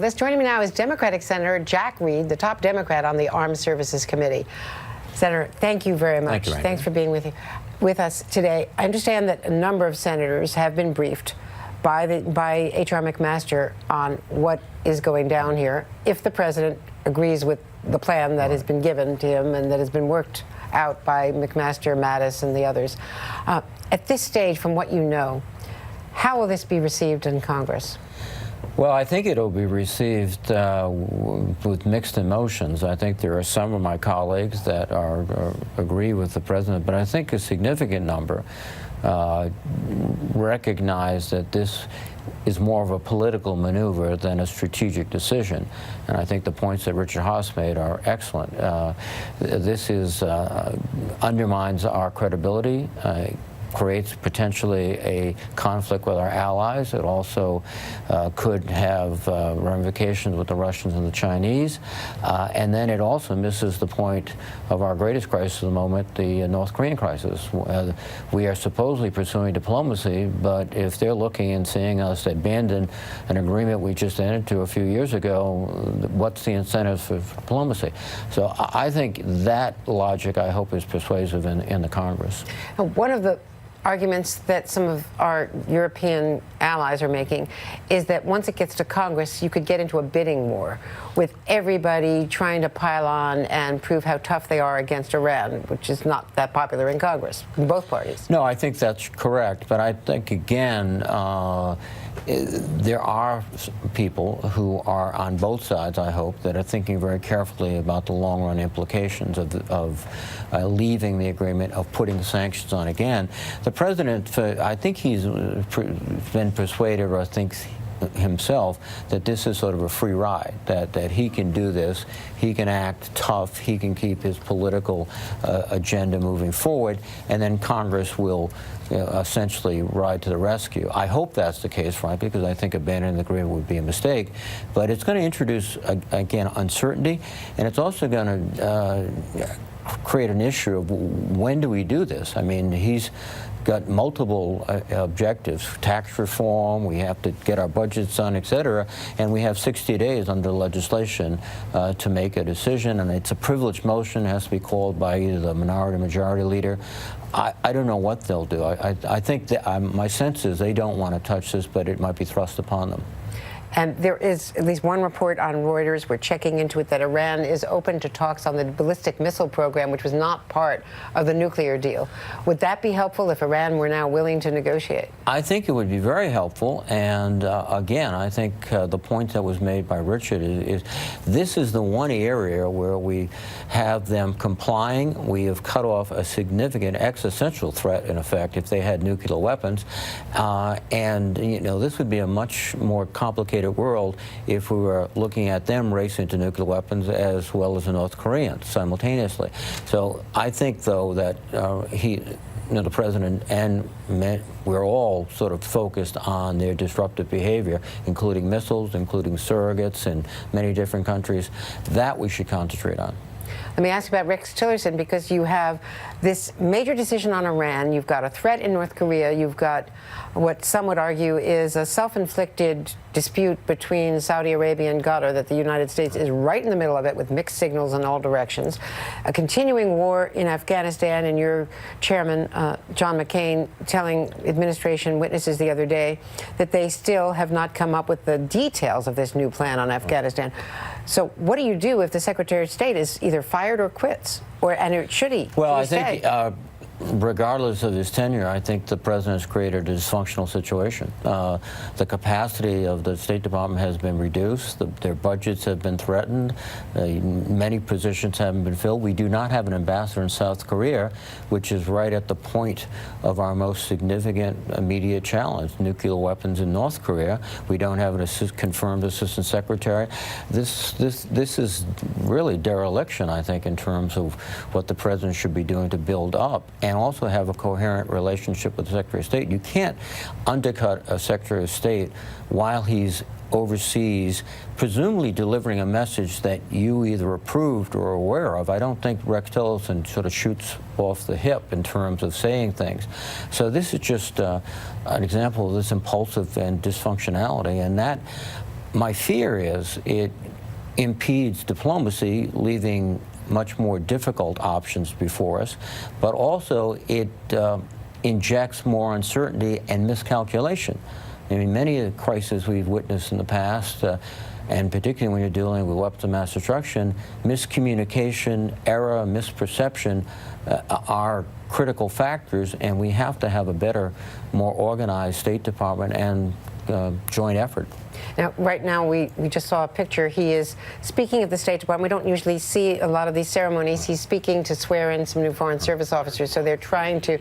Joining me now is Democratic Senator Jack Reed, the top Democrat on the Armed Services Committee. Senator, thank you very much. Thank you, Thanks for being with us today. I understand that a number of senators have been briefed by H.R. McMaster on what is going down here, if the president agrees with the plan that has been given to him and that has been worked out by McMaster, Mattis, and the others. At this stage, from what you know, how will this be received in Congress? Well, I think it'll be received with mixed emotions. I think there are some of my colleagues that agree with the president, but I think a significant number recognize that this is more of a political maneuver than a strategic decision. And I think the points that Richard Haas made are excellent. This undermines our credibility. Creates potentially a conflict with our allies. It also could have ramifications with the Russians and the Chinese. And then it also misses the point of our greatest crisis at the moment, the North Korean crisis. We are supposedly pursuing diplomacy, but if they're looking and seeing us abandon an agreement we just entered into a few years ago, what's the incentive for diplomacy? So I think that logic, I hope, is persuasive in the Congress. One of the arguments that some of our European allies are making is that once it gets to Congress, you could get into a bidding war with everybody trying to pile on and prove how tough they are against Iran, which is not that popular in Congress, in both parties. No, I think that's correct. But I think, again, there are people who are on both sides, I hope, that are thinking very carefully about the long-run implications of leaving the agreement, of putting sanctions on again. The president, I think he's been persuaded, or thinks himself, that this is sort of a free ride, that he can do this, he can act tough, he can keep his political agenda moving forward, and then Congress will essentially ride to the rescue. I hope that's the case, frankly, because I think abandoning the agreement would be a mistake. But it's going to introduce, again, uncertainty, and it's also going to create an issue of when do we do this? I mean, he's got multiple objectives, tax reform, we have to get our budgets done, et cetera, and we have 60 days under legislation to make a decision, and it's a privileged motion, it has to be called by either the minority or majority leader. I don't know what they'll do. I think that my sense is they don't want to touch this, but it might be thrust upon them. And there is at least one report on Reuters, we're checking into it, that Iran is open to talks on the ballistic missile program, which was not part of the nuclear deal. Would that be helpful if Iran were now willing to negotiate? I think it would be very helpful. And again, I think the point that was made by Richard is this is the one area where we have them complying. We have cut off a significant existential threat, in effect, if they had nuclear weapons. And, you know, this would be a much more complicated world if we were looking at them racing to nuclear weapons as well as the North Koreans simultaneously. So I think, though, that the president and we're all sort of focused on their disruptive behavior, including missiles, including surrogates in many different countries, that we should concentrate on. Let me ask you about Rex Tillerson, because you have this major decision on Iran, you've got a threat in North Korea, you've got what some would argue is a self-inflicted dispute between Saudi Arabia and Qatar that the United States is right in the middle of it with mixed signals in all directions, a continuing war in Afghanistan, and your chairman, John McCain, telling administration witnesses the other day that they still have not come up with the details of this new plan on Afghanistan. So what do you do if the Secretary of State is either fired or quits? And should he? Well, I think regardless of his tenure, I think the president has created a dysfunctional situation. The capacity of the State Department has been reduced. Their budgets have been threatened. Many positions haven't been filled. We do not have an ambassador in South Korea, which is right at the point of our most significant immediate challenge, nuclear weapons in North Korea. We don't have an confirmed assistant secretary. This is really dereliction, I think, in terms of what the president should be doing to build up and also have a coherent relationship with the Secretary of State. You can't undercut a Secretary of State while he's overseas, presumably delivering a message that you either approved or are aware of. I don't think Rex Tillerson sort of shoots off the hip in terms of saying things. So this is just an example of this impulsive and dysfunctionality, and that My fear is it impedes diplomacy, leaving much more difficult options before us, but also it injects more uncertainty and miscalculation. I mean, many of the crises we've witnessed in the past, and particularly when you're dealing with weapons of mass destruction, miscommunication, error, misperception are critical factors, and we have to have a better, more organized State Department and joint effort. Now, right now, we just saw a picture. He is speaking at the State Department. We don't usually see a lot of these ceremonies. He's speaking to swear in some new Foreign Service officers, so they're trying to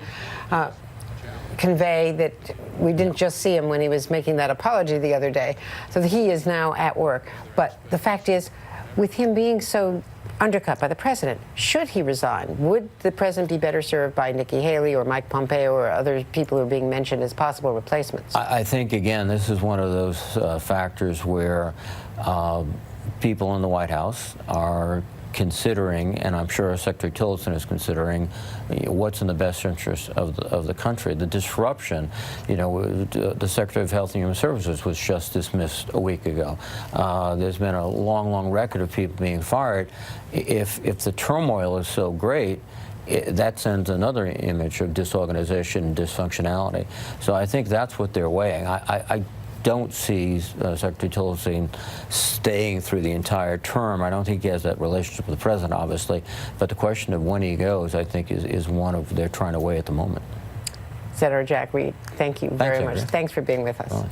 convey that we didn't just see him when he was making that apology the other day. So he is now at work. But the fact is, with him being so undercut by the president, should he resign? Would the president be better served by Nikki Haley or Mike Pompeo or other people who are being mentioned as possible replacements? I think, again, this is one of those factors where people in the White House are considering, and I'm sure Secretary Tillerson is considering, what's in the best interest of the country. The disruption, you know, the Secretary of Health and Human Services was just dismissed a week ago. There's been a long, long record of people being fired. If the turmoil is so great, that sends another image of disorganization and dysfunctionality. So I think that's what they're weighing. I don't see Secretary Tillerson staying through the entire term. I don't think he has that relationship with the president, obviously, but the question of when he goes, I think, is one of they're trying to weigh at the moment. Senator Jack Reed, thank you very much. Andrea. Thanks for being with us.